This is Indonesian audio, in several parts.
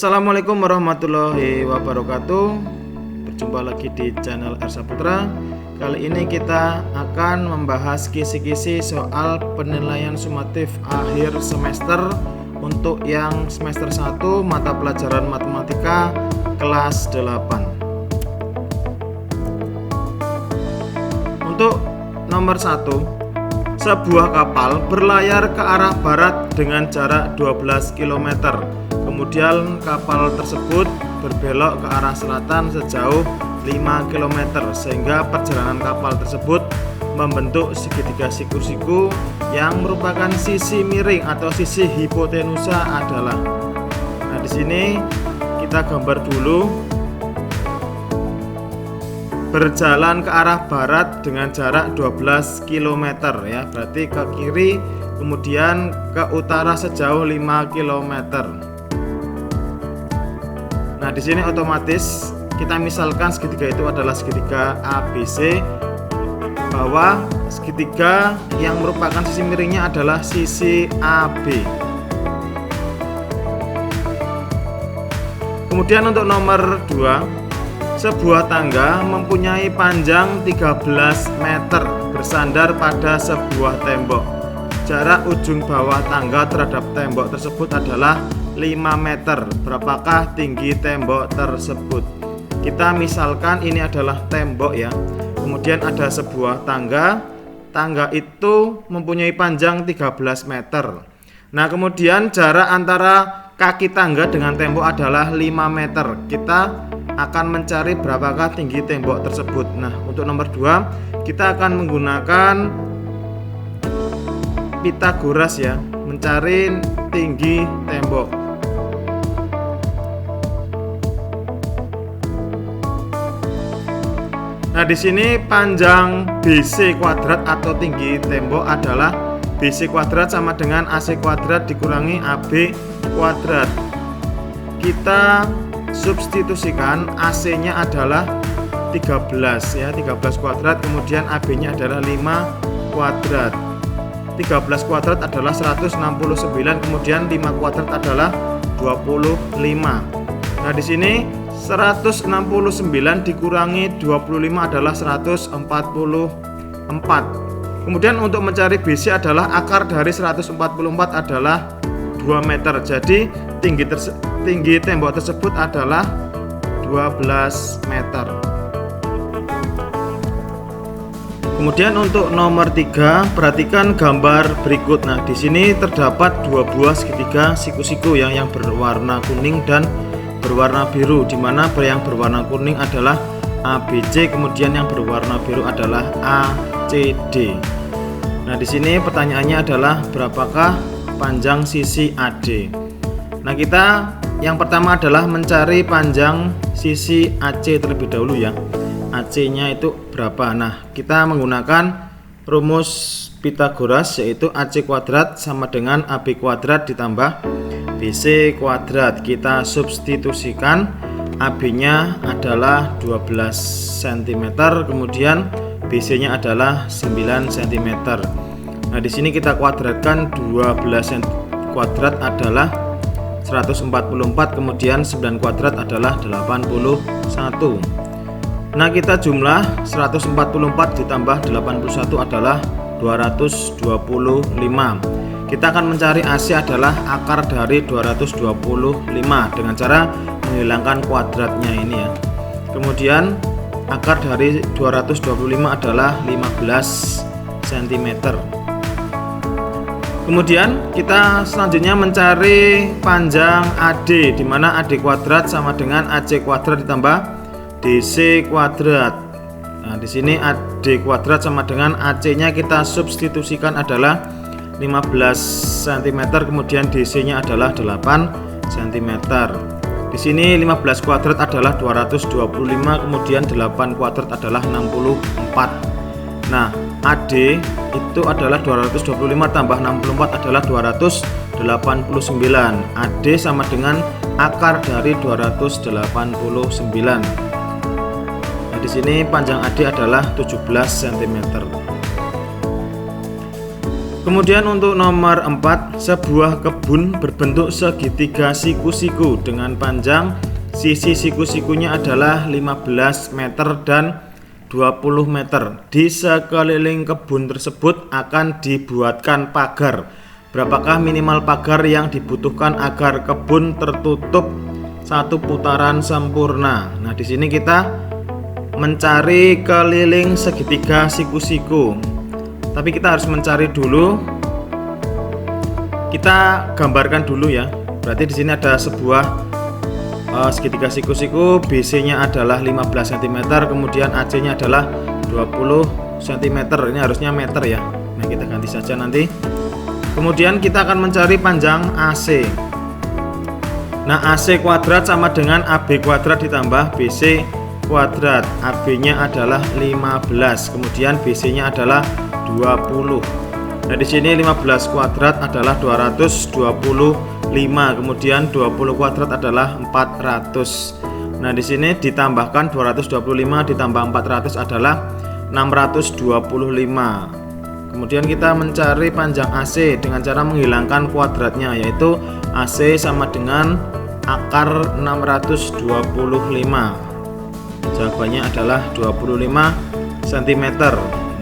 Assalamualaikum warahmatullahi wabarakatuh. Berjumpa lagi di channel R Saputra. Kali ini kita akan membahas kisi-kisi soal penilaian sumatif akhir semester untuk yang semester 1 mata pelajaran matematika kelas 8. Untuk nomor 1, sebuah kapal berlayar ke arah barat dengan jarak 12 km. Kemudian kapal tersebut berbelok ke arah selatan sejauh 5 km sehingga perjalanan kapal tersebut membentuk segitiga siku-siku yang merupakan sisi miring atau sisi hipotenusa adalah. Nah, di sini kita gambar dulu. Berjalan ke arah barat dengan jarak 12 km ya, berarti ke kiri kemudian ke utara sejauh 5 km. Nah, di sini otomatis kita misalkan segitiga itu adalah segitiga ABC, bahwa segitiga yang merupakan sisi miringnya adalah sisi AB. Kemudian untuk nomor 2, sebuah tangga mempunyai panjang 13 meter bersandar pada sebuah tembok. Jarak ujung bawah tangga terhadap tembok tersebut adalah 5 meter. Berapakah tinggi tembok tersebut? Kita misalkan ini adalah tembok ya. Kemudian ada sebuah tangga. Tangga itu mempunyai panjang 13 meter. Nah, kemudian jarak antara kaki tangga dengan tembok adalah 5 meter. Kita akan mencari berapakah tinggi tembok tersebut. Nah, untuk nomor 2 kita akan menggunakan Pythagoras ya, mencari tinggi tembok. Nah, di sini panjang BC kuadrat atau tinggi tembok adalah BC kuadrat sama dengan AC kuadrat dikurangi AB kuadrat. Kita substitusikan, AC-nya adalah 13 ya, 13 kuadrat, kemudian AB-nya adalah 5 kuadrat. 13 kuadrat adalah 169, kemudian 5 kuadrat adalah 25. Nah, di sini 169 dikurangi 25 adalah 144. Kemudian untuk mencari BC adalah akar dari 144 adalah 2 meter. Jadi tinggi tembok tersebut adalah 12 meter. Kemudian untuk nomor 3, perhatikan gambar berikut. Nah, di sini terdapat 2 buah segitiga siku-siku yang berwarna kuning dan berwarna biru, di mana yang berwarna kuning adalah ABC, kemudian yang berwarna biru adalah ACD. Nah, di sini pertanyaannya adalah berapakah panjang sisi AD. Nah, kita yang pertama adalah mencari panjang sisi AC terlebih dahulu ya. AC-nya itu berapa? Nah, kita menggunakan rumus Pythagoras, yaitu AC kuadrat sama dengan AB kuadrat ditambah BC kuadrat. Kita substitusikan, AB-nya adalah 12 cm, kemudian BC-nya adalah 9 cm. Nah, di sini kita kuadratkan 12 kuadrat adalah 144, kemudian 9 kuadrat adalah 81. Nah, kita jumlah 144 ditambah 81 adalah 225. Kita akan mencari AC adalah akar dari 225 dengan cara menghilangkan kuadratnya ini ya. Kemudian akar dari 225 adalah 15 cm. Kemudian kita selanjutnya mencari panjang AD, di mana AD kuadrat sama dengan AC kuadrat ditambah DC kuadrat. Nah, di sini AD kuadrat sama dengan AC-nya kita substitusikan adalah 15 cm, kemudian DC-nya adalah 8 cm. Di sini 15 kuadrat adalah 225, kemudian 8 kuadrat adalah 64. Nah, AD itu adalah 225 tambah 64 adalah 289. AD sama dengan akar dari 289. Nah, di sini panjang AD adalah 17 cm. Kemudian untuk nomor 4, sebuah kebun berbentuk segitiga siku-siku dengan panjang sisi siku-sikunya adalah 15 meter dan 20 meter. Di sekeliling kebun tersebut akan dibuatkan pagar. Berapakah minimal pagar yang dibutuhkan agar kebun tertutup satu putaran sempurna? Nah, di sini kita mencari keliling segitiga siku-siku. Tapi kita harus mencari dulu. Kita gambarkan dulu ya. Berarti di sini ada sebuah segitiga siku-siku, BC-nya adalah 15 cm, kemudian AC-nya adalah 20 cm. Ini harusnya meter ya. Nah, kita ganti saja nanti. Kemudian kita akan mencari panjang AC. Nah, AC kuadrat sama dengan AB kuadrat ditambah BC kuadrat. AB-nya adalah 15, kemudian BC-nya adalah 20. Nah, di sini 15 kuadrat adalah 225, kemudian 20 kuadrat adalah 400. Nah, di sini ditambahkan 225 ditambah 400 adalah 625. Kemudian kita mencari panjang AC dengan cara menghilangkan kuadratnya, yaitu AC sama dengan akar 625. Jawabannya adalah 25 cm.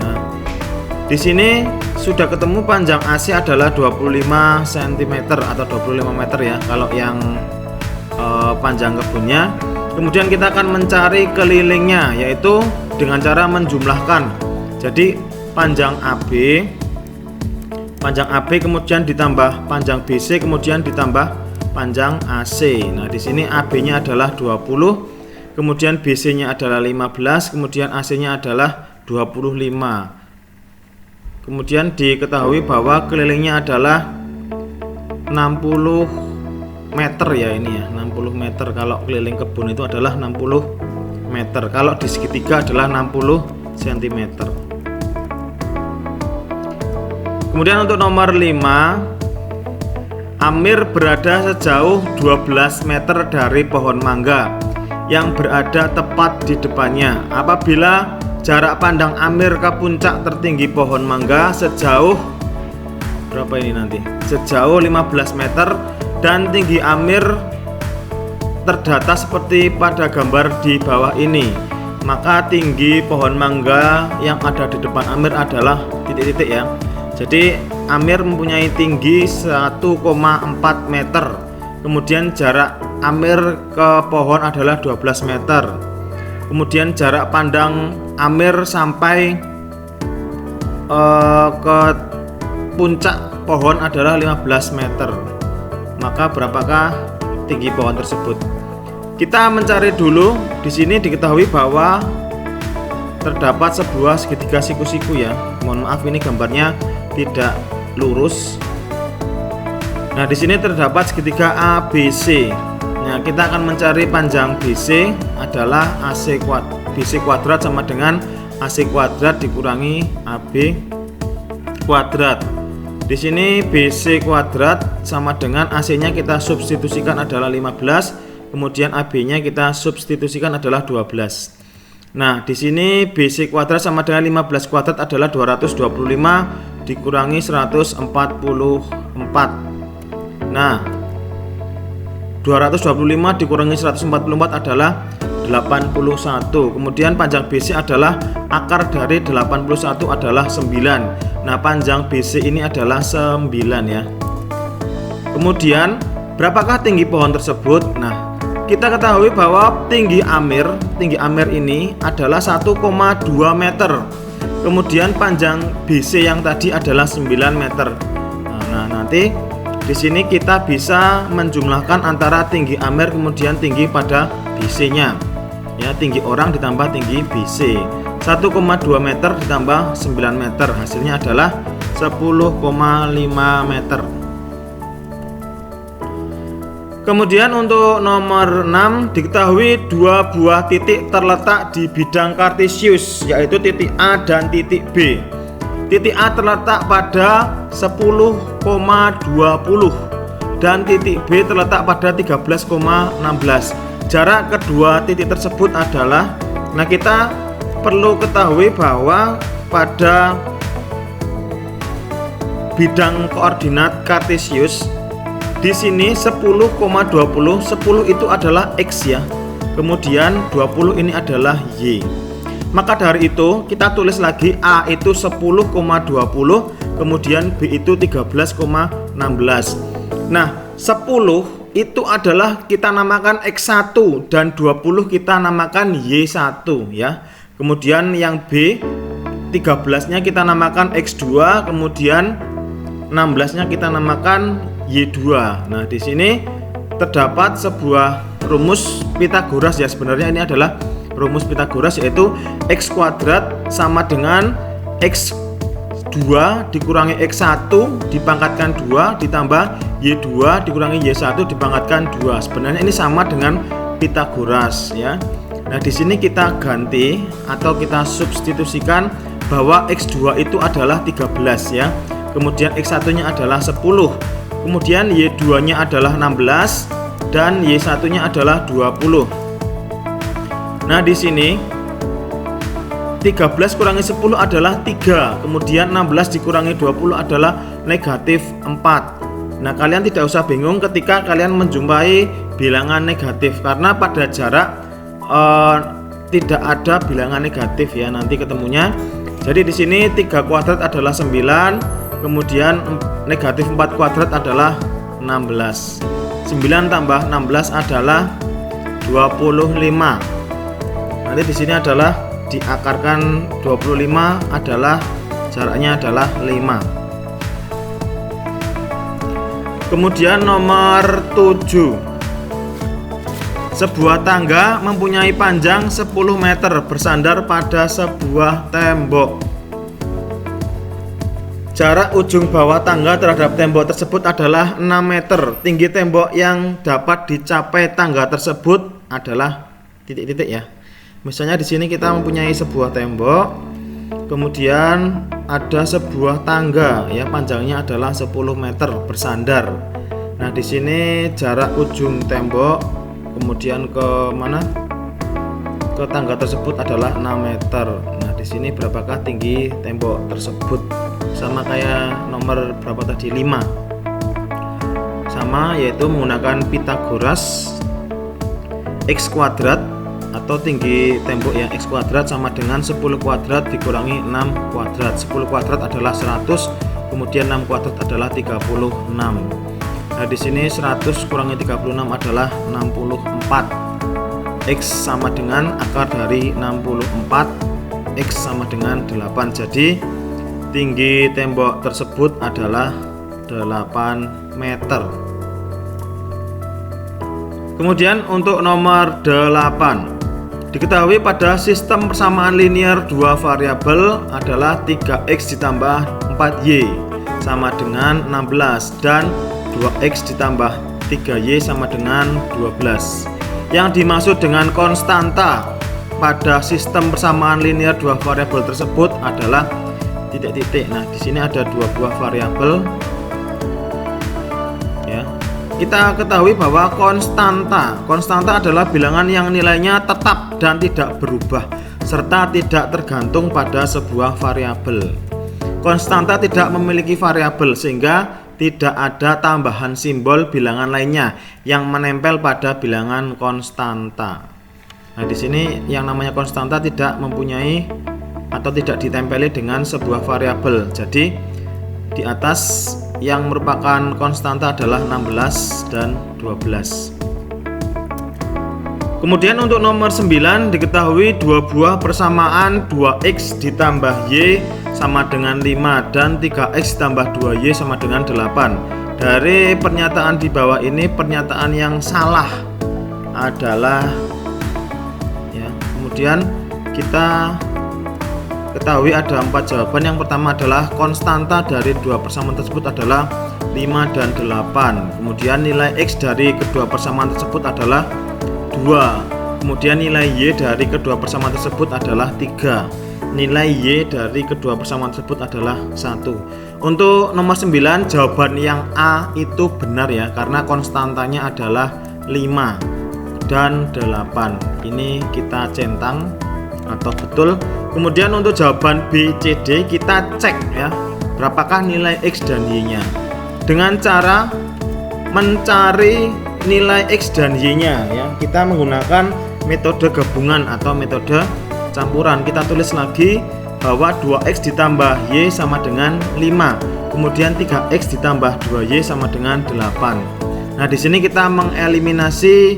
Nah, di sini sudah ketemu panjang AC adalah 25 cm atau 25 meter ya kalau yang panjang kebunnya. Kemudian kita akan mencari kelilingnya, yaitu dengan cara menjumlahkan. Jadi panjang AB kemudian ditambah panjang BC kemudian ditambah panjang AC. Nah, di sini AB-nya adalah 20, kemudian BC-nya adalah 15, kemudian AC-nya adalah 25. Kemudian diketahui bahwa kelilingnya adalah 60 meter ya, ini ya, 60 meter. Kalau keliling kebun itu adalah 60 meter. Kalau di segitiga adalah 60 cm. Kemudian untuk nomor 5, Amir berada sejauh 12 meter dari pohon mangga yang berada tepat di depannya. Apabila jarak pandang Amir ke puncak tertinggi pohon mangga sejauh berapa ini nanti? Sejauh 15 meter dan tinggi Amir terdata seperti pada gambar di bawah ini, maka tinggi pohon mangga yang ada di depan Amir adalah titik-titik ya. Jadi Amir mempunyai tinggi 1,4 meter. Kemudian jarak Amir ke pohon adalah 12 meter. Kemudian jarak pandang Amir sampai ke puncak pohon adalah 15 meter. Maka berapakah tinggi pohon tersebut? Kita mencari dulu. Di sini diketahui bahwa terdapat sebuah segitiga siku-siku ya. Mohon maaf ini gambarnya tidak lurus. Nah, di sini terdapat segitiga ABC. Nah, kita akan mencari panjang BC adalah BC kuadrat sama dengan AC kuadrat dikurangi AB kuadrat. Di sini BC kuadrat sama dengan AC-nya kita substitusikan adalah 15, kemudian AB-nya kita substitusikan adalah 12. Nah, di sini BC kuadrat sama dengan 15 kuadrat adalah 225 dikurangi 144. Nah, 225 dikurangi 144 adalah 81. Kemudian panjang BC adalah akar dari 81 adalah 9. Nah, panjang BC ini adalah 9 ya. Kemudian berapakah tinggi pohon tersebut? Nah, kita ketahui bahwa tinggi Amir ini adalah 1,2 meter. Kemudian panjang BC yang tadi adalah 9 meter. Nah, nanti di sini kita bisa menjumlahkan antara tinggi Amir kemudian tinggi pada BC-nya. Ya, tinggi orang ditambah tinggi BC. 1,2 meter ditambah 9 meter, hasilnya adalah 10,5 meter. Kemudian untuk nomor 6 diketahui dua buah titik terletak di bidang kartesius, yaitu titik A dan titik B. Titik A terletak pada 10,20 dan titik B terletak pada 13,16. Jarak kedua titik tersebut adalah, nah kita perlu ketahui bahwa pada B bidang koordinat kartesius. Di sini 10,20, 10 itu adalah X ya. Kemudian 20 ini adalah Y. Maka dari itu kita tulis lagi A itu 10,20, kemudian B itu 13,16. Nah, 10 itu adalah kita namakan X1 dan 20 kita namakan Y1 ya. Kemudian yang B 13-nya kita namakan X2, kemudian 16-nya kita namakan Y2. Nah, di sini terdapat sebuah rumus Pitagoras ya. Sebenarnya ini adalah rumus Pitagoras, yaitu X kuadrat sama dengan X2 dikurangi X1 dipangkatkan 2 ditambah Y2 dikurangi Y1 dipangkatkan 2. Sebenarnya ini sama dengan Pitagoras ya. Nah, di sini kita ganti atau kita substitusikan bahwa X2 itu adalah 13 ya. Kemudian X1-nya adalah 10. Kemudian Y2-nya adalah 16 dan Y1-nya adalah 20. Nah, di sini 13 kurangi 10 adalah 3. Kemudian 16 dikurangi 20 adalah negatif 4. Nah, kalian tidak usah bingung ketika kalian menjumpai bilangan negatif, karena pada jarak tidak ada bilangan negatif ya nanti ketemunya. Jadi di sini 3 kuadrat adalah 9. Kemudian negatif 4 kuadrat adalah 16. 9 tambah 16 adalah 25. Nanti di sini adalah diakarkan 25 adalah jaraknya adalah 5. Kemudian nomor 7. Sebuah tangga mempunyai panjang 10 meter bersandar pada sebuah tembok. Jarak ujung bawah tangga terhadap tembok tersebut adalah 6 meter. Tinggi tembok yang dapat dicapai tangga tersebut adalah titik-titik ya. Misalnya di sini kita mempunyai sebuah tembok, kemudian ada sebuah tangga ya, panjangnya adalah 10 meter bersandar. Nah, di sini jarak ujung tembok kemudian ke mana? Ke tangga tersebut adalah 6 meter. Nah, di sini berapakah tinggi tembok tersebut? Sama kayak nomor berapa tadi, 5. Sama, yaitu menggunakan Pitagoras. X kuadrat atau tinggi tembok ya, X kuadrat sama dengan 10 kuadrat dikurangi 6 kuadrat. 10 kuadrat adalah 100, kemudian 6 kuadrat adalah 36. Nah, di sini 100 kurangi 36 adalah 64. X sama dengan akar dari 64, X sama dengan 8. Jadi tinggi tembok tersebut adalah 8 meter. Kemudian untuk nomor 8, diketahui pada sistem persamaan linear dua variabel adalah 3x ditambah 4y sama dengan 16 dan 2x ditambah 3y sama dengan 12. Yang dimaksud dengan konstanta pada sistem persamaan linear dua variabel tersebut adalah titik-titik. Nah, di sini ada 2 buah variabel. Ya. Kita ketahui bahwa konstanta adalah bilangan yang nilainya tetap dan tidak berubah serta tidak tergantung pada sebuah variabel. Konstanta tidak memiliki variabel sehingga tidak ada tambahan simbol bilangan lainnya yang menempel pada bilangan konstanta. Nah, di sini yang namanya konstanta tidak mempunyai atau tidak ditempeli dengan sebuah variabel. Jadi di atas yang merupakan konstanta adalah 16 dan 12. Kemudian untuk nomor 9, diketahui 2 buah persamaan 2x ditambah y sama dengan 5 dan 3x ditambah 2y sama dengan 8. Dari pernyataan di bawah ini, pernyataan yang salah adalah ya. Kemudian kita ketahui ada 4 jawaban. Yang pertama adalah konstanta dari 2 persamaan tersebut adalah 5 dan 8. Kemudian nilai x dari kedua persamaan tersebut adalah 2. Kemudian nilai y dari kedua persamaan tersebut adalah 3. Nilai y dari kedua persamaan tersebut adalah 1. Untuk nomor 9, jawaban yang A itu benar ya, karena konstantanya adalah 5 dan 8. Ini kita centang atau betul. Kemudian untuk jawaban B, C, D kita cek ya, berapakah nilai X dan Y-nya. Dengan cara mencari nilai X dan Y-nya ya, kita menggunakan metode gabungan atau metode campuran. Kita tulis lagi bahwa 2X ditambah Y sama dengan 5. Kemudian 3X ditambah 2Y sama dengan 8. Nah, di sini kita mengeliminasi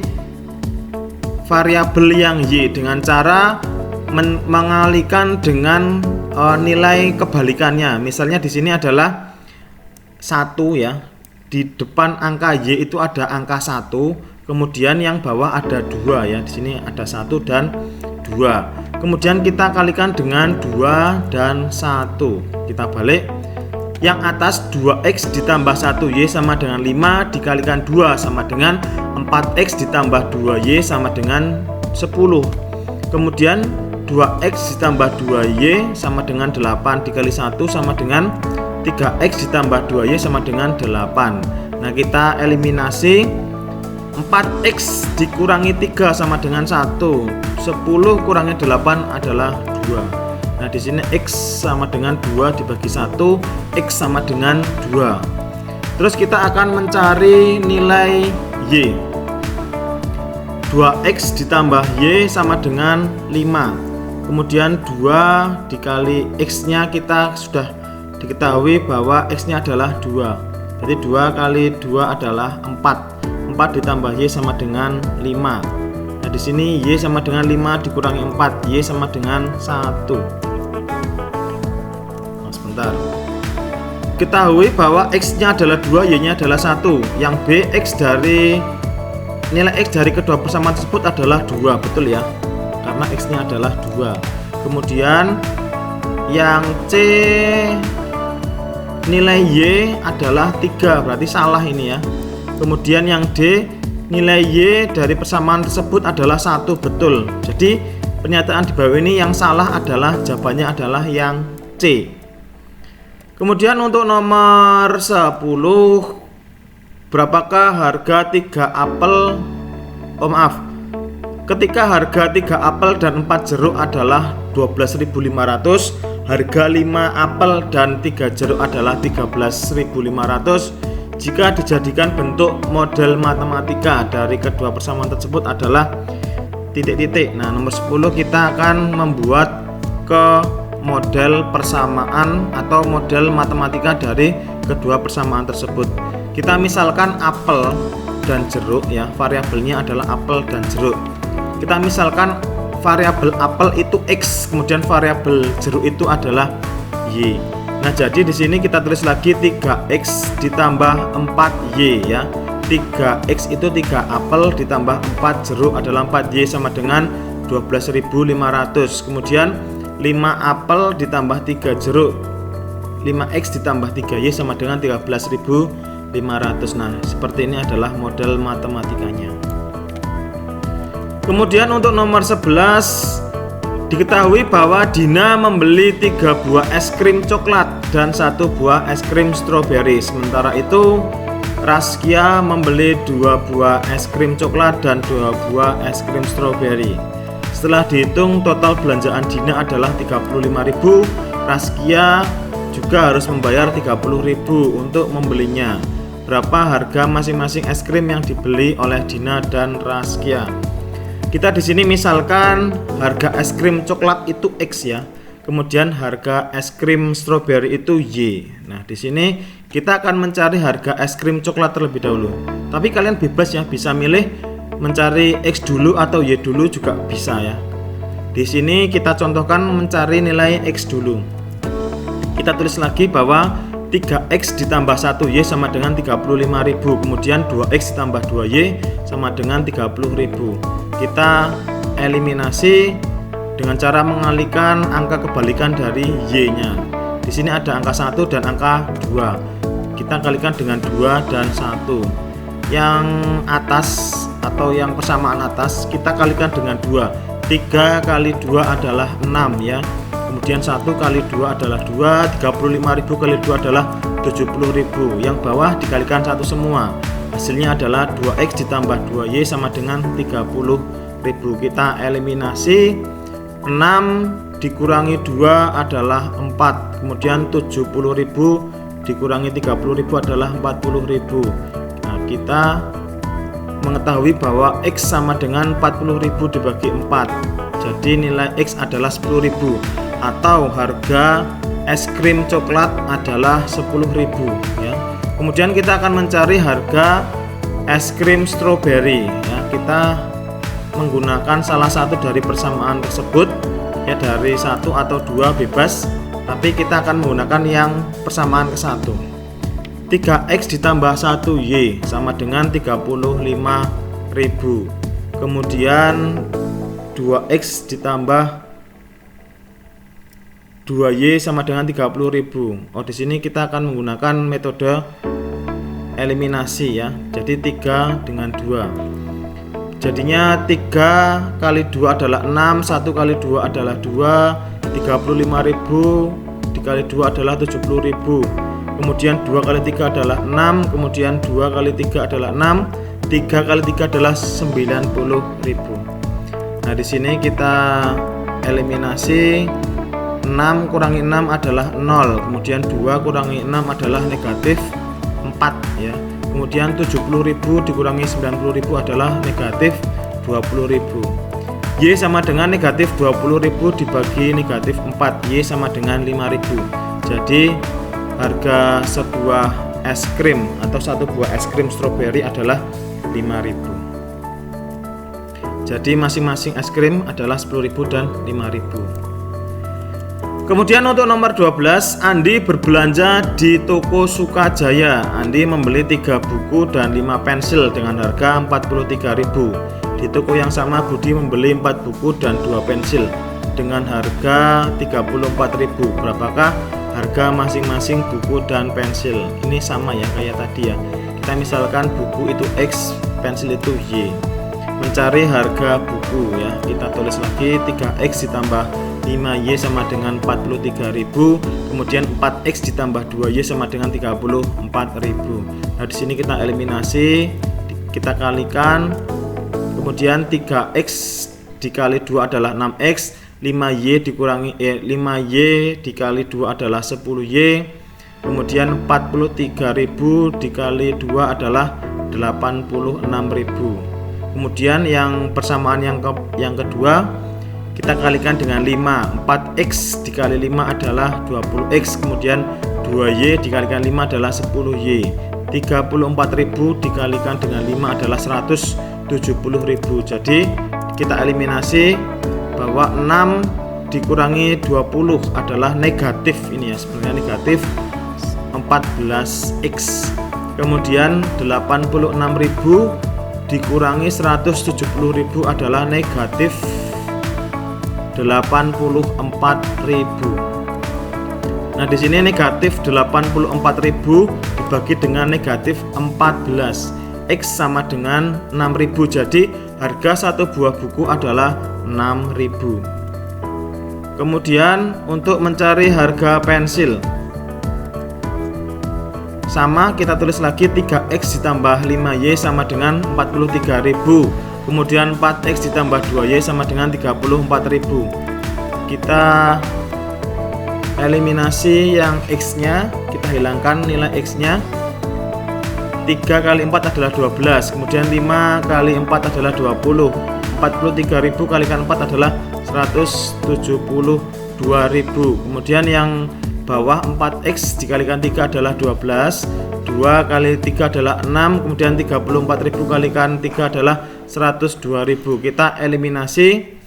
variabel yang Y dengan cara mengalihkan dengan nilai kebalikannya. Misalnya di sini adalah 1 ya. Di depan angka Y itu ada angka 1, kemudian yang bawah ada 2 ya. Di sini ada 1 dan 2. Kemudian kita kalikan dengan 2 dan 1. Kita balik. Yang atas 2X ditambah 1Y sama dengan 5 dikalikan 2 sama dengan 4X ditambah 2Y sama dengan 10. Kemudian 2X ditambah 2Y sama dengan 8 dikali 1 sama dengan 3X ditambah 2Y sama dengan 8. Nah, kita eliminasi 4X dikurangi 3 sama dengan 1. 10 kurangi 8 adalah 2. Nah, di sini X sama dengan 2 dibagi 1, X sama dengan 2. Terus kita akan mencari nilai Y. 2X ditambah Y sama dengan 5. Kemudian 2 dikali X-nya kita sudah diketahui bahwa X-nya adalah 2. Jadi 2 kali 2 adalah 4. 4 ditambah Y sama dengan 5. Nah, di sini Y sama dengan 5 dikurangi 4, Y sama dengan 1. Nah, sebentar. Ketahui bahwa X-nya adalah 2, Y-nya adalah 1. Yang B, nilai X dari kedua persamaan tersebut adalah 2, betul ya? Karena X-nya adalah 2. Kemudian yang C, nilai Y adalah 3, berarti salah ini ya. Kemudian yang D, nilai Y dari persamaan tersebut adalah 1, betul. Jadi pernyataan di bawah ini yang salah adalah jawabannya adalah yang C. Kemudian untuk nomor 10, berapakah harga 3 apel? Ketika harga 3 apel dan 4 jeruk adalah 12.500, harga 5 apel dan 3 jeruk adalah 13.500. Jika dijadikan bentuk model matematika dari kedua persamaan tersebut adalah titik-titik. Nah, nomor 10 kita akan membuat ke model persamaan atau model matematika dari kedua persamaan tersebut. Kita misalkan apel dan jeruk ya, variabelnya adalah apel dan jeruk. Kita misalkan variabel apel itu X, kemudian variabel jeruk itu adalah Y. Nah, jadi di sini kita tulis lagi 3X ditambah 4Y ya. 3X itu 3 apel ditambah 4 jeruk adalah 4Y sama dengan 12.500. Kemudian 5 apel ditambah 3 jeruk, 5X ditambah 3Y sama dengan 13.500. Nah, seperti ini adalah model matematikanya. Kemudian untuk nomor 11, diketahui bahwa Dina membeli 3 buah es krim coklat dan 1 buah es krim stroberi. Sementara itu Raskia membeli 2 buah es krim coklat dan 2 buah es krim stroberi. Setelah dihitung, total belanjaan Dina adalah 35.000. Raskia juga harus membayar 30.000 untuk membelinya. Berapa harga masing-masing es krim yang dibeli oleh Dina dan Raskia? Kita di sini misalkan harga es krim coklat itu X ya. Kemudian harga es krim stroberi itu Y. Nah, di sini kita akan mencari harga es krim coklat terlebih dahulu. Tapi kalian bebas ya, bisa milih mencari X dulu atau Y dulu juga bisa ya. Di sini kita contohkan mencari nilai X dulu. Kita tulis lagi bahwa 3X ditambah 1Y sama dengan 35.000. Kemudian 2X ditambah 2Y sama dengan 30.000. Kita eliminasi dengan cara mengalihkan angka kebalikan dari Y-nya. Di sini ada angka 1 dan angka 2. Kita kalikan dengan 2 dan 1. Yang atas atau yang persamaan atas kita kalikan dengan 2. 3 kali 2 adalah 6 ya. Kemudian 1 kali 2 adalah 2. 35.000 kali 2 adalah 70.000. Yang bawah dikalikan 1 semua. Hasilnya adalah 2X ditambah 2Y sama dengan 30.000. Kita eliminasi 6 dikurangi 2 adalah 4. Kemudian 70.000 dikurangi 30.000 adalah 40.000. Nah, kita mengetahui bahwa X sama dengan 40.000 dibagi 4. Jadi nilai X adalah 10.000, atau harga es krim coklat adalah 10.000 ya. Kemudian kita akan mencari harga es krim stroberi ya. Kita menggunakan salah satu dari persamaan tersebut ya, dari 1 atau 2 bebas, tapi kita akan menggunakan yang persamaan ke 1. 3x ditambah 1y sama dengan 35.000. Kemudian 2x ditambah 2y sama dengan 30.000. Oh, di sini kita akan menggunakan metode eliminasi ya. Jadi 3 dengan 2. Jadinya 3 kali 2 adalah 6, 1 kali 2 adalah 2, 35.000 dikali 2 adalah 70.000. Kemudian 2 kali 3 adalah 6, kemudian 2 kali 3 adalah 6, 3 kali 3 adalah 90.000. Nah, di sini kita eliminasi. 6 kurangi 6 adalah 0, kemudian 2 kurangi 6 adalah negatif 4 ya. Kemudian 70.000 dikurangi 90.000 adalah negatif 20.000. Y sama dengan negatif 20.000 dibagi negatif 4, Y sama dengan 5.000. Jadi harga sebuah es krim atau satu buah es krim stroberi adalah 5.000. Jadi masing-masing es krim adalah 10.000 dan 5.000. Kemudian untuk nomor 12, Andi berbelanja di toko Sukajaya. Andi membeli 3 buku dan 5 pensil dengan harga 43.000. Di toko yang sama Budi membeli 4 buku dan 2 pensil dengan harga 34.000. Berapakah harga masing-masing buku dan pensil? Ini sama ya kayak tadi ya. Kita misalkan buku itu X, pensil itu Y. Mencari harga buku ya. Kita tulis lagi 3x ditambah 5y sama dengan 43.000. Kemudian 4x ditambah 2y sama dengan 34.000. Nah, di sini kita eliminasi, kita kalikan. Kemudian 3x dikali 2 adalah 6x, 5y dikurangi 5y dikali 2 adalah 10y. Kemudian 43.000 dikali 2 adalah 86.000. Kemudian yang persamaan yang kedua kita kalikan dengan 5. 4x dikali 5 adalah 20x. Kemudian 2y dikalikan 5 adalah 10y. 34.000 dikalikan dengan 5 adalah 170.000. Jadi kita eliminasi bahwa 6 dikurangi 20 adalah negatif, ini ya sebenarnya negatif 14x. Kemudian 86.000 dikurangi 170.000 adalah negatif 84.000. Nah, di sini negatif 84.000 dibagi dengan negatif 14. X sama dengan 6.000. Jadi harga satu buah buku adalah 6.000. Kemudian untuk mencari harga pensil, sama, kita tulis lagi 3x ditambah 5y sama dengan 43.000. Kemudian 4x ditambah 2y sama dengan 34.000. Kita eliminasi yang x nya, kita hilangkan nilai x nya. 3 kali 4 adalah 12. Kemudian 5 kali 4 adalah 20. 43.000 kalikan 4 adalah 172.000. Kemudian yang bawah 4x dikalikan 3 adalah 12, 2 kali 3 adalah 6, kemudian 34.000 kalikan 3 adalah 102.000. Kita eliminasi,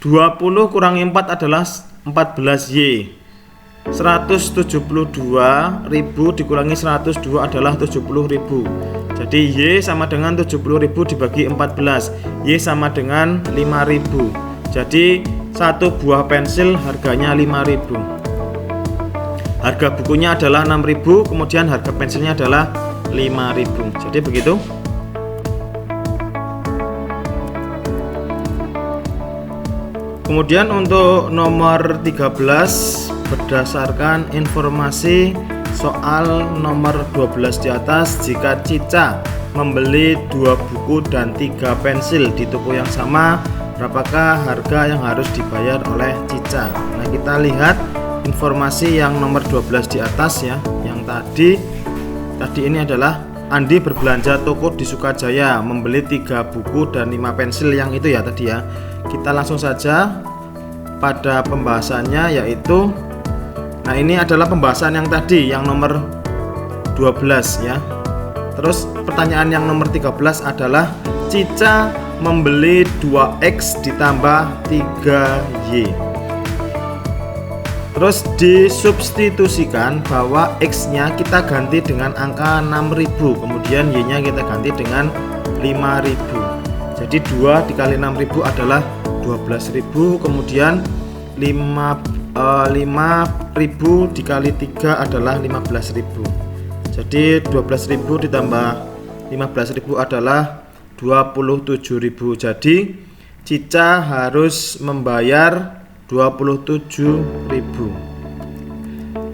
20 kurangi 4 adalah 14y. 172.000 dikurangi 102 adalah 70.000. Jadi y sama dengan 70.000 dibagi 14, y sama dengan 5.000. Jadi satu buah pensil harganya 5.000. Harga bukunya adalah 6.000, kemudian harga pensilnya adalah 5.000. Jadi begitu. Kemudian untuk nomor 13, berdasarkan informasi soal nomor 12 di atas, jika Cica membeli 2 buku dan 3 pensil di toko yang sama, berapakah harga yang harus dibayar oleh Cica. Nah, kita lihat informasi yang nomor 12 di atas ya. Yang tadi ini adalah Andi berbelanja toko di Sukajaya, membeli 3 buku dan 5 pensil yang itu ya tadi ya. Kita langsung saja pada pembahasannya, yaitu nah ini adalah pembahasan yang tadi yang nomor 12 ya. Terus pertanyaan yang nomor 13 adalah Cica membeli 2X ditambah 3Y. Terus disubstitusikan bahwa X nya kita ganti dengan angka 6.000, kemudian Y nya kita ganti dengan 5.000. Jadi 2 dikali 6.000 adalah 12.000, kemudian 5.000 dikali 3 adalah 15.000. Jadi 12.000 ditambah 15.000 adalah 27.000. Jadi Cica harus membayar 27.000.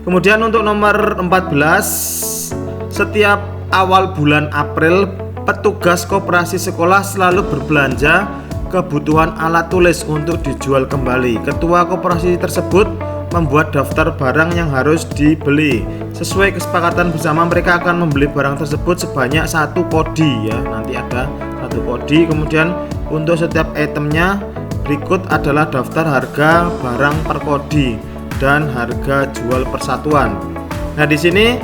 Kemudian untuk nomor 14, setiap awal bulan April petugas koperasi sekolah selalu berbelanja kebutuhan alat tulis untuk dijual kembali. Ketua koperasi tersebut membuat daftar barang yang harus dibeli. Sesuai kesepakatan bersama, mereka akan membeli barang tersebut sebanyak 1 kodi ya. Nanti ada 1 kodi. Kemudian untuk setiap itemnya berikut adalah daftar harga barang per kodi dan harga jual persatuan. Nah, di sini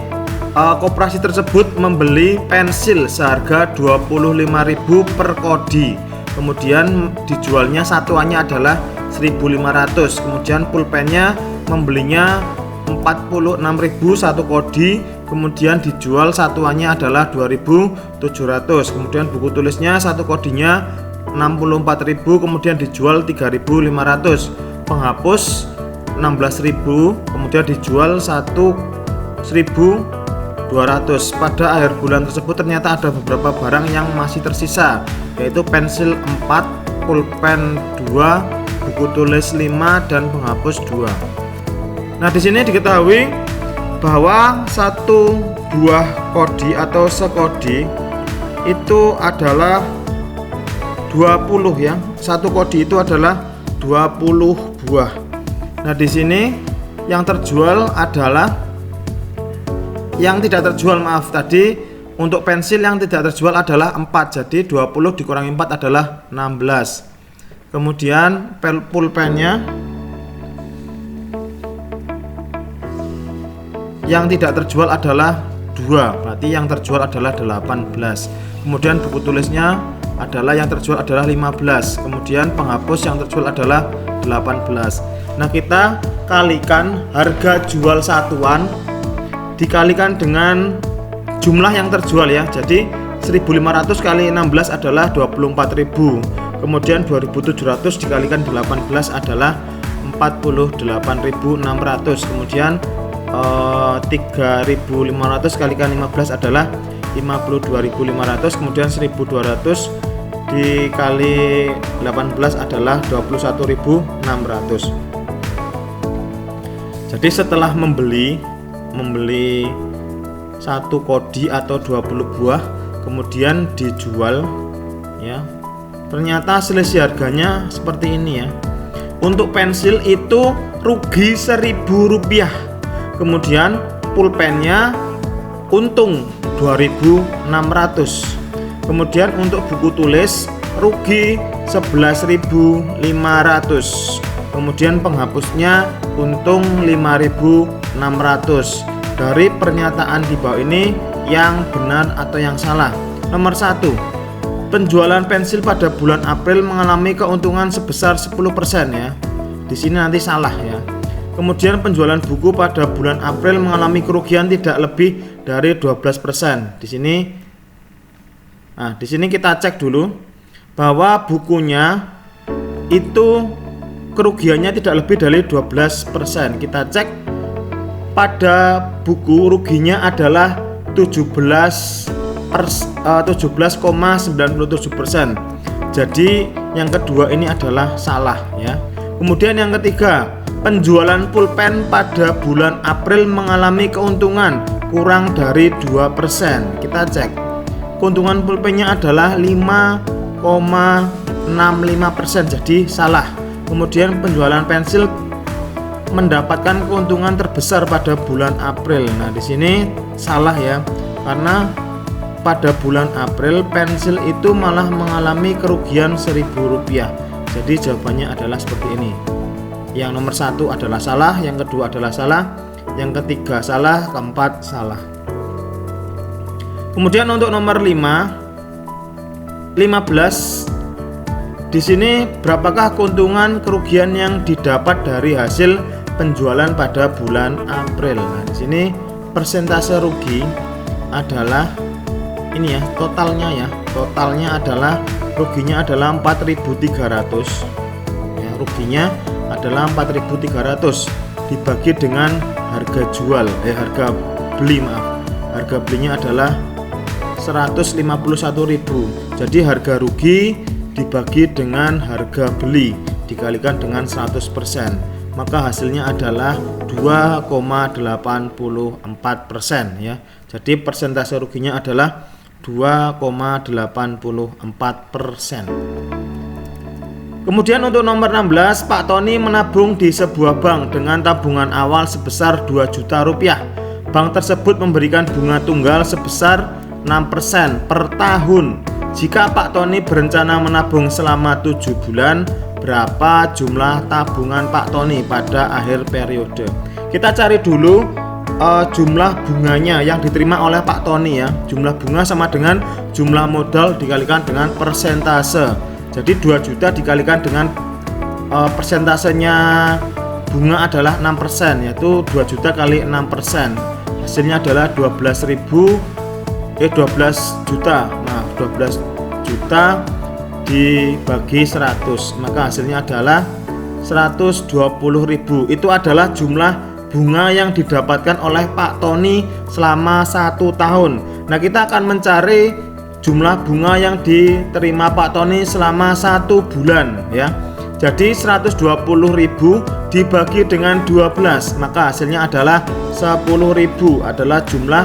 koperasi tersebut membeli pensil seharga 25.000 per kodi. Kemudian dijualnya satuannya adalah 1.500. Kemudian pulpennya membelinya 46.000 1 kodi, kemudian dijual satuannya adalah 2.700. Kemudian buku tulisnya 1 kodinya 64.000, kemudian dijual 3.500. Penghapus 16.000, kemudian dijual 1.200. Pada akhir bulan tersebut ternyata ada beberapa barang yang masih tersisa, yaitu pensil 4, pulpen 2, buku tulis 5 dan penghapus 2. Nah, di sini diketahui bahwa 1 buah kodi atau sekodi itu adalah 20 ya. 1 kodi itu adalah 20 buah. Nah, di sini yang terjual adalah yang tidak terjual, maaf, tadi untuk pensil yang tidak terjual adalah 4. Jadi 20 dikurangi 4 adalah 16. Kemudian pulpennya yang tidak terjual adalah 2, berarti yang terjual adalah 18. Kemudian buku tulisnya adalah yang terjual adalah 15. Kemudian penghapus yang terjual adalah 18. Nah, kita kalikan harga jual satuan dikalikan dengan jumlah yang terjual ya. Jadi 1.500 kali 16 adalah 24.000. Kemudian 2.700 dikalikan 18 adalah 48.600. Kemudian 3.500 kalikan 15 adalah 52.500. Kemudian 1.200 dikali 18 adalah 21.600. Jadi setelah membeli 1 kodi atau 20 buah, kemudian dijual ya, ternyata selisih harganya seperti ini ya. Untuk pensil itu rugi Rp1.000, kemudian pulpennya untung 2.600. Kemudian untuk buku tulis rugi 11.500. Kemudian penghapusnya untung 5.600. Dari pernyataan di bawah ini yang benar atau yang salah? Nomor 1, penjualan pensil pada bulan April mengalami keuntungan sebesar 10% ya. Di sini nanti salah ya. Kemudian penjualan buku pada bulan April mengalami kerugian tidak lebih dari 12%. Di sini kita cek dulu bahwa bukunya itu kerugiannya tidak lebih dari 12%. Kita cek pada buku ruginya adalah 17,97%. Jadi yang kedua ini adalah salah ya. Kemudian yang ketiga, penjualan pulpen pada bulan April mengalami keuntungan kurang dari 2%. Kita cek. Keuntungan pulpennya adalah 5,5%. 65%, jadi salah. Kemudian penjualan pensil mendapatkan keuntungan terbesar pada bulan April. Nah, di sini salah ya, karena pada bulan April pensil itu malah mengalami kerugian Rp1.000. Jadi jawabannya adalah seperti ini. Yang nomor 1 adalah salah, yang kedua adalah salah, yang ketiga salah, keempat salah. Kemudian untuk nomor 15, di sini berapakah keuntungan kerugian yang didapat dari hasil penjualan pada bulan April? Nah, di sini persentase rugi adalah ini ya, totalnya adalah ruginya adalah 4.300. Ya, ruginya adalah 4.300 dibagi dengan harga jual, harga beli, harga belinya adalah 151.000. Jadi harga rugi dibagi dengan harga beli dikalikan dengan 100%, maka hasilnya adalah 2,84% ya. Jadi persentase ruginya adalah 2,84%. Kemudian untuk nomor 16, Pak Tony menabung di sebuah bank dengan tabungan awal sebesar 2 juta rupiah. Bank tersebut memberikan bunga tunggal sebesar 6% per tahun. Jika Pak Tony berencana menabung selama 7 bulan, berapa jumlah tabungan Pak Tony pada akhir periode? Kita cari dulu jumlah bunganya yang diterima oleh Pak Tony ya. Jumlah bunga sama dengan jumlah modal dikalikan dengan persentase. Jadi 2 juta dikalikan dengan persentasenya bunga adalah 6%, yaitu 2 juta kali 6%. Hasilnya adalah 12 juta. Nah, 12 juta dibagi 100, maka hasilnya adalah 120.000. Itu adalah jumlah bunga yang didapatkan oleh Pak Tony selama 1 tahun. Nah, kita akan mencari jumlah bunga yang diterima Pak Tony selama 1 bulan ya. Jadi 120.000 dibagi dengan 12, maka hasilnya adalah 10.000 adalah jumlah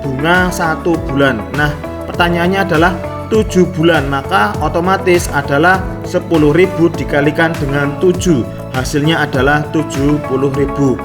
bunga 1 bulan. Nah, pertanyaannya adalah 7 bulan, maka otomatis adalah 10.000 dikalikan dengan 7, hasilnya adalah 70.000.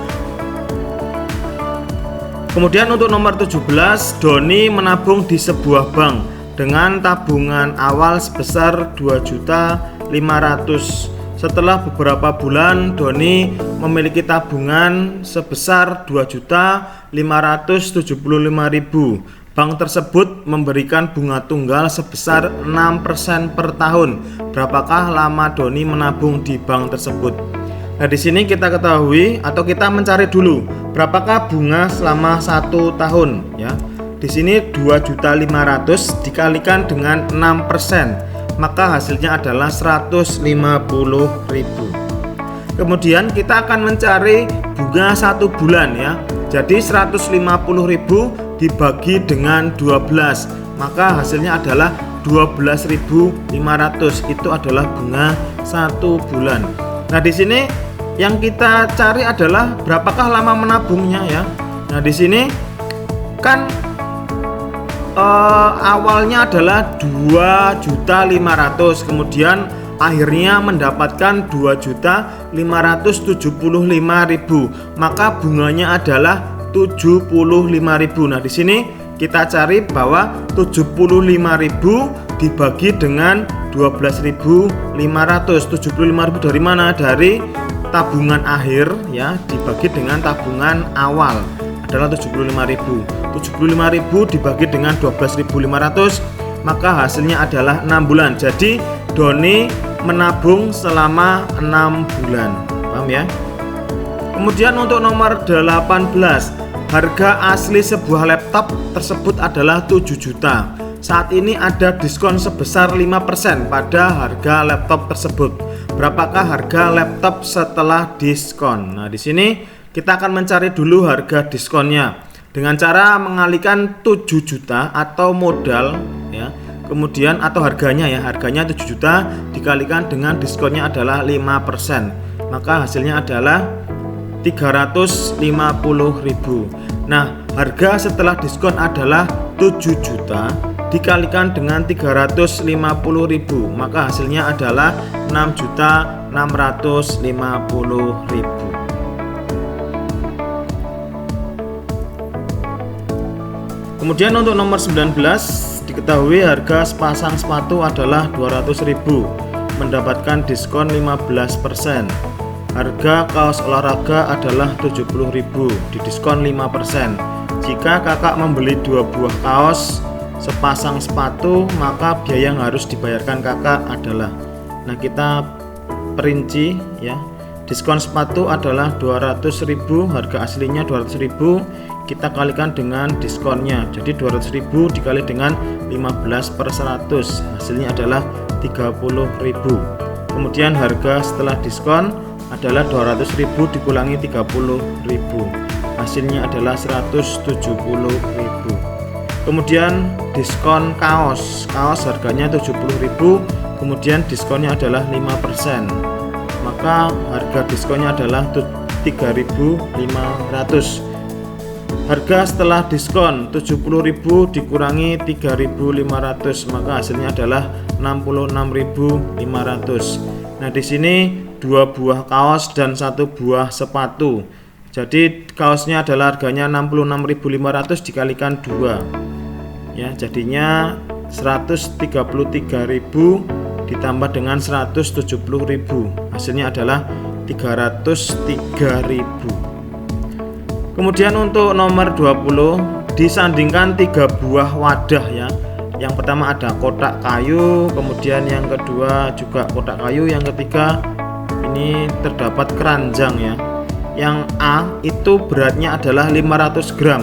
Kemudian untuk nomor 17, Doni menabung di sebuah bank dengan tabungan awal sebesar 2.500.000. Setelah beberapa bulan, Doni memiliki tabungan sebesar 2.575.000. Bank tersebut memberikan bunga tunggal sebesar 6% per tahun. Berapakah lama Doni menabung di bank tersebut? Nah, di sini kita ketahui atau kita mencari dulu berapakah bunga selama 1 tahun ya. Di sini 2.500.000 dikalikan dengan 6%, maka hasilnya adalah 150.000. Kemudian kita akan mencari bunga 1 bulan ya. Jadi 150.000 dibagi dengan 12, maka hasilnya adalah 12.500. Itu adalah bunga 1 bulan. Nah, di sini yang kita cari adalah berapakah lama menabungnya ya. Nah, di sini kan awalnya adalah 2.500.000, kemudian akhirnya mendapatkan 2.575.000, maka bunganya adalah 75.000. Nah, di sini kita cari bahwa 75.000 dibagi dengan 12.500. 75.000 dari mana? Dari tabungan akhir ya, dibagi dengan tabungan awal adalah 75.000. 75.000 dibagi dengan 12.500, maka hasilnya adalah 6 bulan. Jadi Doni menabung selama 6 bulan. Paham ya? Kemudian untuk nomor 18, harga asli sebuah laptop tersebut adalah 7 juta. Saat ini ada diskon sebesar 5% pada harga laptop tersebut. Berapakah harga laptop setelah diskon? Nah, di sini kita akan mencari dulu harga diskonnya dengan cara mengalihkan 7 juta atau modal ya. Kemudian atau harganya ya, harganya 7 juta dikalikan dengan diskonnya adalah 5%. Maka hasilnya adalah 350.000. Nah, harga setelah diskon adalah 7 juta dikalikan dengan 350.000, maka hasilnya adalah 6.650.000. Kemudian untuk nomor 19, diketahui harga sepasang sepatu adalah 200.000, mendapatkan diskon 15%. Harga kaos olahraga adalah 70.000, didiskon 5%. Jika kakak membeli 2 buah kaos sepasang sepatu, maka biaya yang harus dibayarkan kakak adalah, nah kita perinci ya, diskon sepatu adalah 200.000, harga aslinya 200.000, kita kalikan dengan diskonnya, jadi 200.000 dikali dengan 15/100, hasilnya adalah 30.000. Kemudian harga setelah diskon adalah 200.000 dikurangi 30.000, hasilnya adalah 170.000. Kemudian diskon kaos harganya 70.000, kemudian diskonnya adalah 5%, maka harga diskonnya adalah 3.500. Harga setelah diskon 70.000 dikurangi 3.500, maka hasilnya adalah 66.500. Nah, di sini 2 buah kaos dan 1 buah sepatu. Jadi kaosnya adalah harganya 66.500 dikalikan 2. Ya, jadinya 133.000 ditambah dengan 170.000. Hasilnya adalah 303.000. Kemudian untuk nomor 20, disandingkan 3 buah wadah ya. Yang pertama ada kotak kayu, kemudian yang kedua juga kotak kayu, yang ketiga ini terdapat keranjang ya. Yang A itu beratnya adalah 500 gram,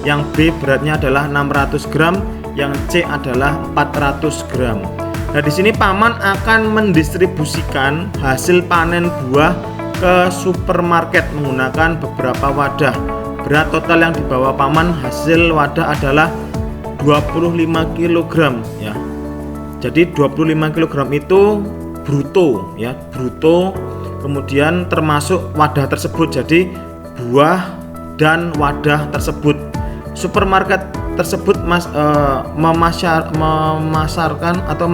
yang B beratnya adalah 600 gram, yang C adalah 400 gram. Nah, di sini paman akan mendistribusikan hasil panen buah ke supermarket menggunakan beberapa wadah. Berat total yang dibawa paman hasil wadah adalah 25 kg ya. Jadi 25 kg itu bruto ya, bruto. Kemudian termasuk wadah tersebut, jadi buah dan wadah tersebut. Supermarket tersebut memasarkan atau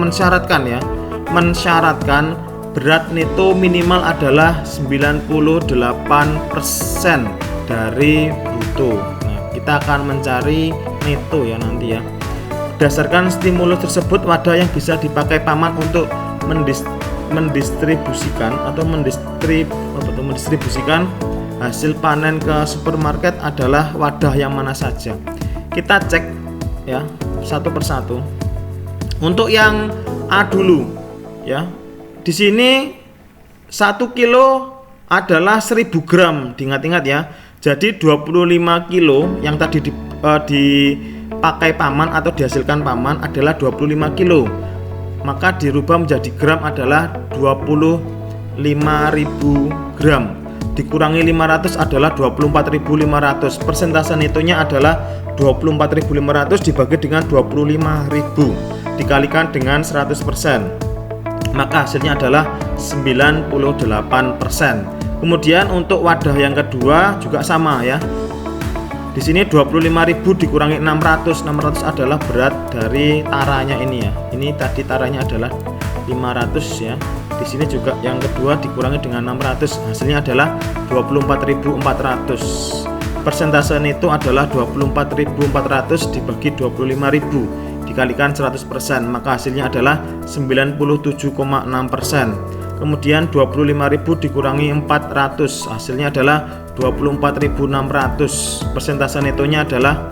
mensyaratkan berat neto minimal adalah 98% dari bruto. Nah, kita akan mencari neto ya nanti ya. Berdasarkan stimulus tersebut, wadah yang bisa dipakai paman untuk mendistribusikan hasil panen ke supermarket adalah wadah yang mana saja. Kita cek ya satu persatu. Untuk yang A dulu ya. Di sini 1 kilo adalah 1000 gram, diingat-ingat ya. Jadi 25 kilo yang tadi dipakai paman atau dihasilkan paman adalah 25 kilo. Maka dirubah menjadi gram adalah 25.000 gram. Dikurangi 500 adalah 24.500. Persentase netonya adalah 24.500 dibagi dengan 25.000 dikalikan dengan 100%. Maka hasilnya adalah 98%. Kemudian untuk wadah yang kedua juga sama ya. Di sini 25.000 dikurangi 600. 600 adalah berat dari taranya ini ya. Ini tadi taranya adalah 500 ya. Di sini juga yang kedua dikurangi dengan 600. Hasilnya adalah 24.400. Persentase neto adalah 24.400 dibagi 25.000 dikalikan 100%, maka hasilnya adalah 97,6%. Kemudian 25.000 dikurangi 400, hasilnya adalah 24.600. Persentase netonya adalah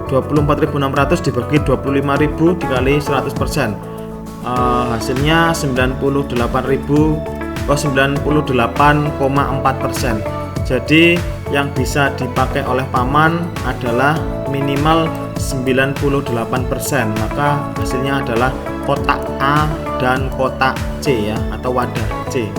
24.600 dibagi 25.000 dikali 100%. Hasilnya 98,4%. Jadi yang bisa dipakai oleh paman adalah minimal 98%, maka hasilnya adalah kotak A dan kotak C ya, atau wadah C.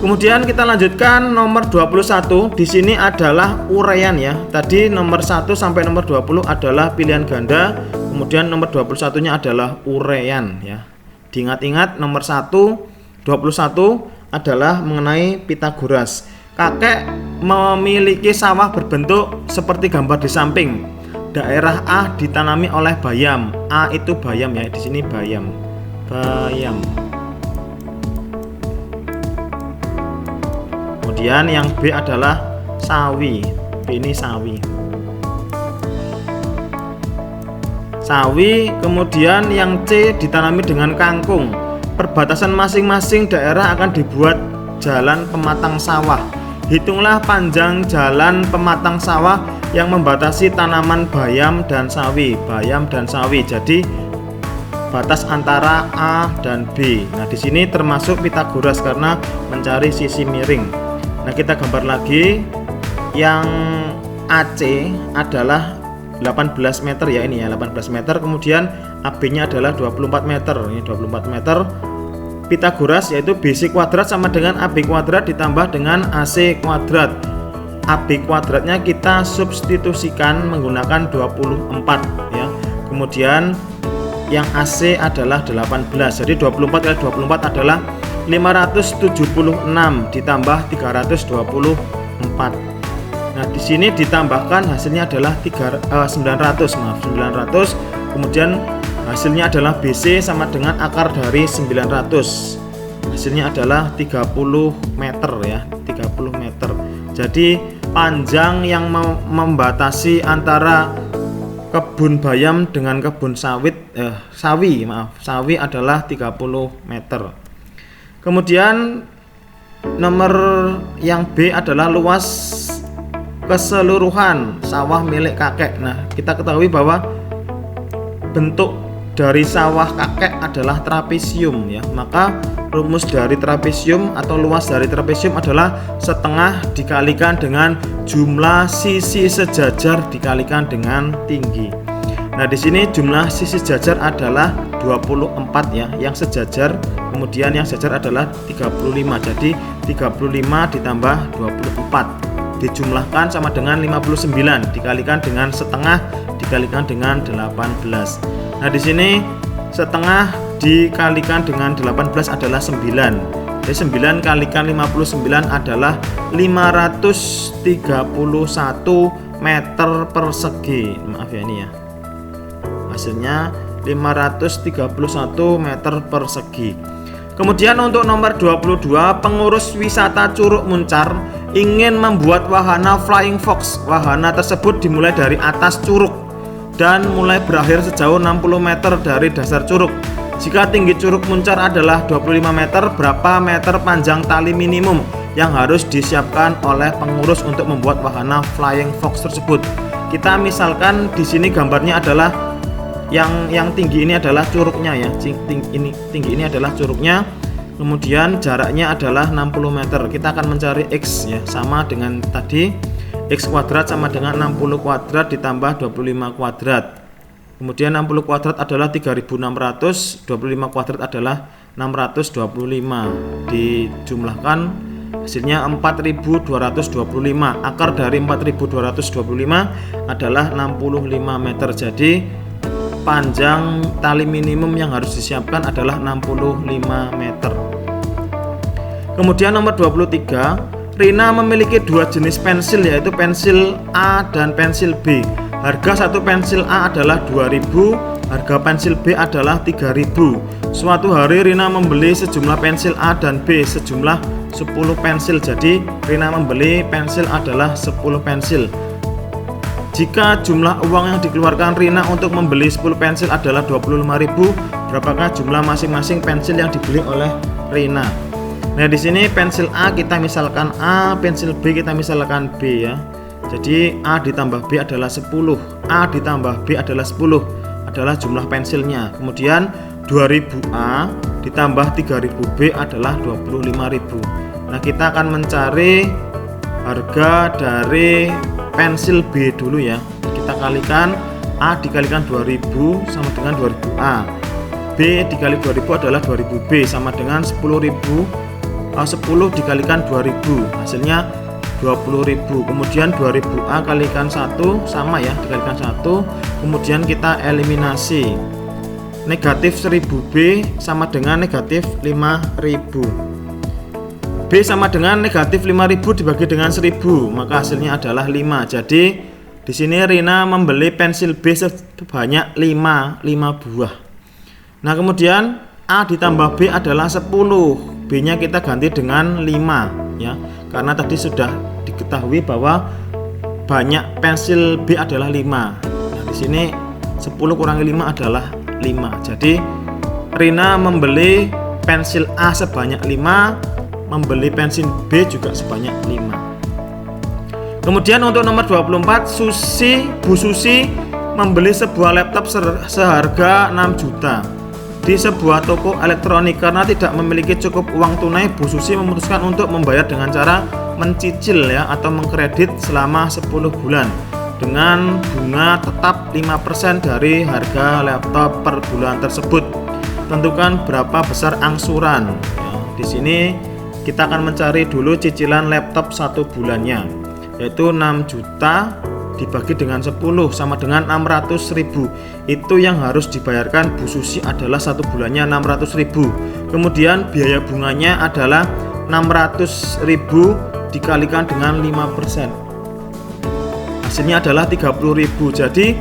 Kemudian kita lanjutkan nomor 21. Di sini adalah uraian ya. Tadi nomor 1 sampai nomor 20 adalah pilihan ganda, kemudian nomor 21-nya adalah uraian ya. Diingat-ingat nomor 21 adalah mengenai Pitagoras. Kakek memiliki sawah berbentuk seperti gambar di samping. daerah A ditanami oleh bayam. A itu bayam ya, di sini bayam. Bayam. Kemudian yang B adalah sawi. B ini sawi. Sawi, kemudian yang C ditanami dengan kangkung. Perbatasan masing-masing daerah akan dibuat jalan pematang sawah. Hitunglah panjang jalan pematang sawah yang membatasi tanaman bayam dan sawi. Bayam dan sawi. Jadi batas antara A dan B. Nah, di sini termasuk Pythagoras karena mencari sisi miring. Nah, kita gambar lagi. Yang AC adalah 18 meter ya, ini ya 18 meter. Kemudian AB-nya adalah 24 meter. Ini 24 meter. Pythagoras yaitu BC kuadrat sama dengan AB kuadrat ditambah dengan AC kuadrat. AB kuadratnya kita substitusikan menggunakan 24 ya. Kemudian yang AC adalah 18. Jadi 24 kali 24 adalah 576 ditambah 324. Nah, di sini ditambahkan hasilnya adalah 900. Kemudian hasilnya adalah BC sama dengan akar dari 900. Hasilnya adalah 30 meter ya, 30 meter. Jadi panjang yang membatasi antara kebun bayam dengan kebun sawi adalah 30 meter. Kemudian nomor yang B adalah luas keseluruhan sawah milik kakek. Nah, kita ketahui bahwa bentuk dari sawah kakek adalah trapesium ya. Maka rumus dari trapesium atau luas dari trapesium adalah setengah dikalikan dengan jumlah sisi sejajar dikalikan dengan tinggi. Nah, di sini jumlah sisi sejajar adalah 24 ya, yang sejajar. Kemudian yang sejajar adalah 35. Jadi 35 ditambah 24 dijumlahkan sama dengan 59 dikalikan dengan setengah dikalikan dengan 18. Nah, di sini setengah dikalikan dengan 18 adalah 9. Jadi 9 kalikan 59 adalah 531 meter persegi. Maaf ya, ini ya. Hasilnya 531 meter persegi. Kemudian untuk nomor 22, pengurus wisata Curug Muncar ingin membuat wahana Flying Fox. Wahana tersebut dimulai dari atas curug dan mulai berakhir sejauh 60 meter dari dasar curug. Jika tinggi Curug Muncar adalah 25 meter, berapa meter panjang tali minimum yang harus disiapkan oleh pengurus untuk membuat wahana Flying Fox tersebut? Kita misalkan di sini gambarnya adalah yang tinggi ini adalah curugnya ya. Tinggi ini adalah curugnya. Kemudian jaraknya adalah 60 meter. Kita akan mencari X ya, sama dengan tadi. X kuadrat sama dengan 60 kuadrat ditambah 25 kuadrat. Kemudian 60 kuadrat adalah 3600, 25 kuadrat adalah 625. Dijumlahkan hasilnya 4225. Akar dari 4225 adalah 65 meter. Jadi panjang tali minimum yang harus disiapkan adalah 65 meter. Kemudian nomor 23, Rina memiliki dua jenis pensil, yaitu pensil A dan pensil B. Harga satu pensil A adalah 2.000, harga pensil B adalah 3.000. Suatu hari Rina membeli sejumlah pensil A dan B sejumlah 10 pensil. Jadi Rina membeli pensil adalah 10 pensil. Jika jumlah uang yang dikeluarkan Rina untuk membeli 10 pensil adalah 25.000, berapakah jumlah masing-masing pensil yang dibeli oleh Rina? Nah, di sini pensil A kita misalkan A, pensil B kita misalkan B ya. Jadi A ditambah B adalah 10, A ditambah B adalah 10 adalah jumlah pensilnya. Kemudian 2000A ditambah 3000B adalah 25.000. Nah, kita akan mencari harga dari pensil B dulu ya. Kita kalikan A dikalikan 2000 sama dengan 2000A. B dikali 2000 adalah 2000B sama dengan 10 dikalikan 2000 hasilnya 20.000. Kemudian 2000A kalikan 1 sama ya, dikalikan 1. Kemudian kita eliminasi. Negatif 1000B sama dengan negatif 5000. B sama dengan negatif 5000 dibagi dengan 1000, maka hasilnya adalah 5. Jadi Di sini Rina membeli pensil B sebanyak 5 buah. Nah, kemudian A ditambah B adalah 10. B-nya kita ganti dengan 5 ya. Karena tadi sudah diketahui bahwa banyak pensil B adalah 5. Nah, di sini 10 kurangi 5 adalah 5. Jadi Rina membeli pensil A sebanyak 5, membeli pensil B juga sebanyak 5. Kemudian untuk nomor 24, Bu Susi membeli sebuah laptop seharga 6 juta di sebuah toko elektronik. Karena tidak memiliki cukup uang tunai, Bu Susi memutuskan untuk membayar dengan cara mencicil ya, atau mengkredit selama 10 bulan dengan bunga tetap 5% dari harga laptop per bulan tersebut. Tentukan berapa besar angsuran ya. Di sini kita akan mencari dulu cicilan laptop 1 bulannya, yaitu 6 juta dibagi dengan 10 sama dengan 600.000. Itu yang harus dibayarkan Bu Susi adalah 1 bulannya 600.000. Kemudian biaya bunganya adalah 600.000 dikalikan dengan 5%. Hasilnya adalah 30.000. Jadi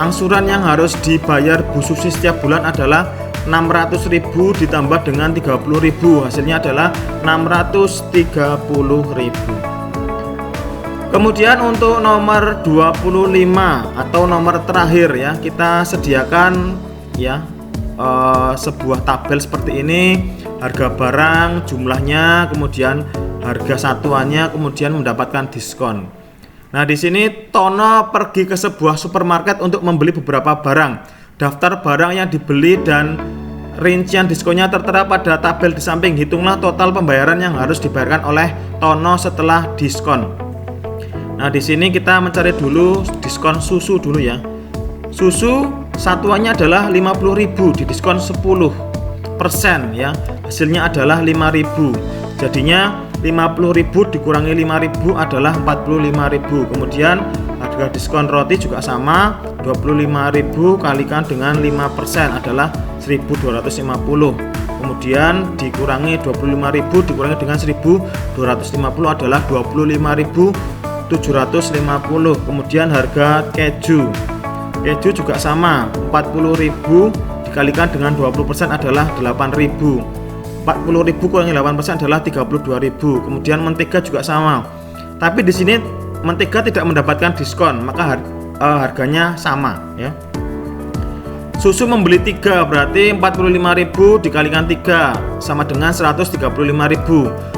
angsuran yang harus dibayar Bu Susi setiap bulan adalah 600.000 ditambah dengan 30.000. Hasilnya adalah 630.000. Kemudian untuk nomor 25 atau nomor terakhir ya, kita sediakan ya sebuah tabel seperti ini. Harga barang, jumlahnya, kemudian harga satuannya, kemudian mendapatkan diskon. Nah, di sini Tono pergi ke sebuah supermarket untuk membeli beberapa barang. Daftar barang yang dibeli dan rincian diskonnya tertera pada tabel di samping. Hitunglah total pembayaran yang harus dibayarkan oleh Tono setelah diskon. Nah, di sini kita mencari dulu diskon susu dulu ya. Susu satuannya adalah 50.000, didiskon 10% ya. Hasilnya adalah 5.000. Jadinya 50.000 dikurangi 5.000 adalah 45.000. Kemudian harga diskon roti juga sama, 25.000 kalikan dengan 5% adalah 1.250. Kemudian dikurangi 25.000 dikurangi dengan 1.250 adalah 25.750. Kemudian harga keju juga sama, 40.000 dikalikan dengan 20% adalah 8.000. 40.000 kurangi 8% adalah 32.000. Kemudian mentega juga sama. Tapi di sini mentega tidak mendapatkan diskon, maka harganya sama ya. Susu membeli 3 berarti 45.000 dikalikan 3 sama dengan 135.000.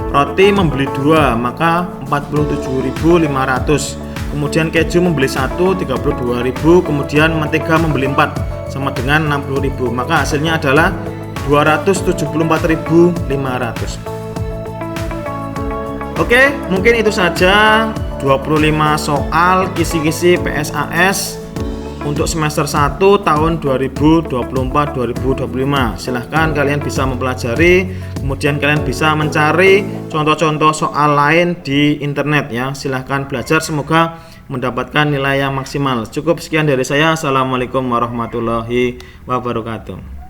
Roti membeli 2 maka 47.500. Kemudian keju membeli 1 32.000. Kemudian mentega membeli 4 sama dengan 60.000. Maka hasilnya adalah 274.500. Oke, mungkin itu saja 25 soal kisi-kisi PSAS untuk semester 1 tahun 2024-2025. Silahkan kalian bisa mempelajari, kemudian kalian bisa mencari contoh-contoh soal lain di internet ya. Silahkan belajar, semoga mendapatkan nilai yang maksimal. Cukup sekian dari saya. Assalamualaikum warahmatullahi wabarakatuh.